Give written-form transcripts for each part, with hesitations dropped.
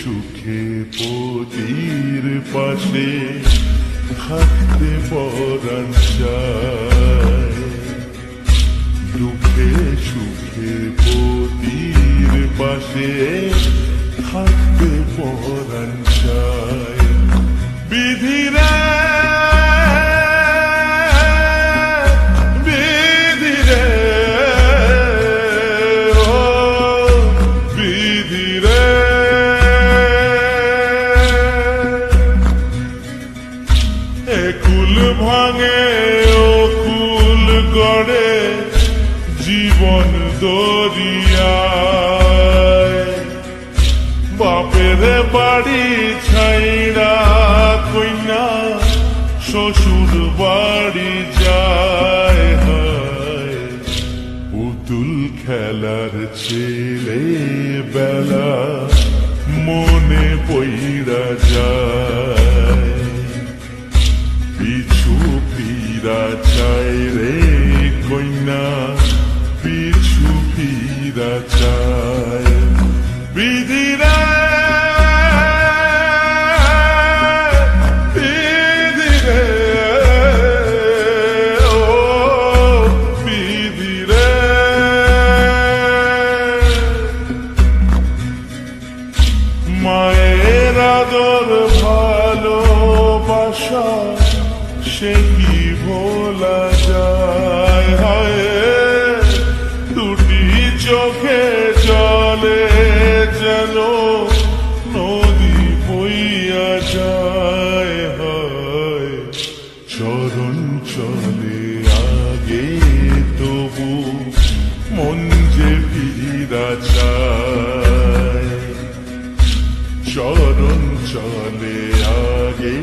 সুখে পতির পাশে থাকতে পরাণ চায়, দুঃখে সুখে পতির পাশে থাকতে পরাণ চায়। বিধিরা কুল ভাঙে ও কুল গড়ে জীবন দরিয়ায়, বাপের বাড়ি ছাইড়া কইনা শ্বশুর বাড়ি যায়। পুতুল খেলার ছেলে বেলা মনে পইরা যায়, পিছু ফিরা চাই রে কন্যা, পিছু ফিরা চাই। বিধিরা বিধিরে ও বিধিরে, মায়ের আদর ভালোবাসা সে কি ভোলা যায়। হায় দুটি চোখে জলে যেন নদী বইয়া যায়। হায় চরণ চলে আগে তবু মন যে ফিরা চায়, চরণ চলে আগে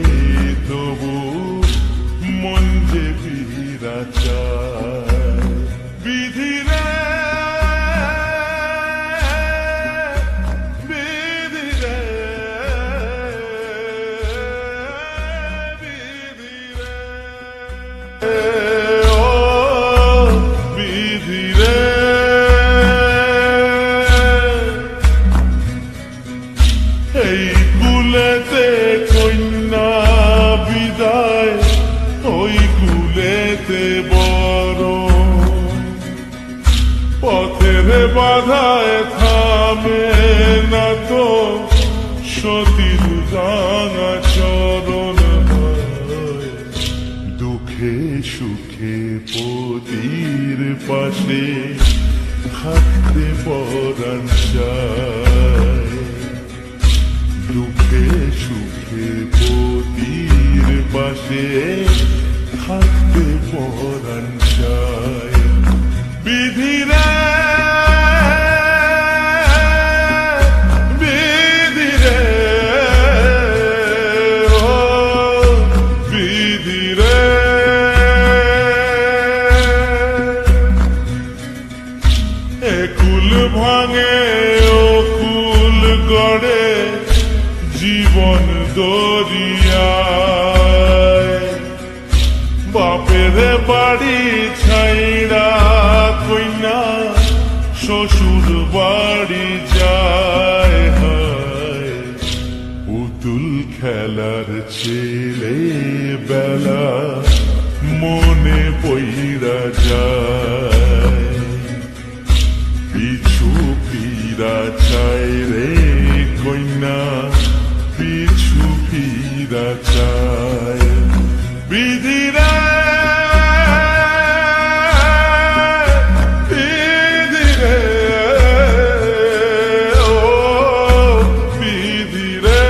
তবু মন যে ফিরা চায়। বিধিরে বিধিরে বিধিরে ও বিধিরে, এই কুলেতে কন্যা বিদায়, ওই কুলেতে বড় পথের বাধায় থামে না তো সতীর রাঙা চরণ। দুঃখে সুখে পতির পাশে থাকতে পরাণ চায়, দুঃখে সুখে পতির পাশে থাকতে পরাণ চায়। বিধিরা বিধিরে ও বিধিরে, কুল ভাঙে ও কুল গড়ে জীবন দরিয়ায়, বাপের বাড়ি ছাইড়া কইনা শ্বশুর বাড়ি যায়। পুতুল খেলার ছেলে বেলা মনে পইরা যায়, পিছু ফিরা চাই রে কন্যা, পিছু ফিরা চায়। বিধিরা বিধিরে ও বিধিরে,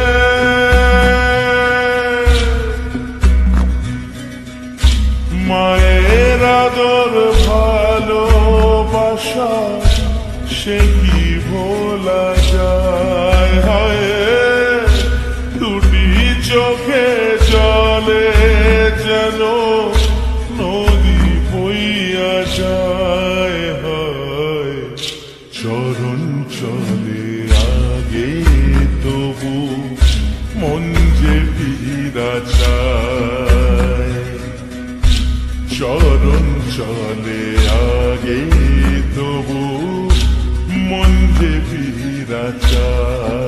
মায়ের আদর ভালোবাসা সে কি ভোলা যায়। হায় দুটি চোখে জলে যেন নদী বইয়া যায়। হায় চরণ চলে আগে তবু মন যে ফিরা চায়, চরণ চলে আগে তবু মন যে ফিরা চায়।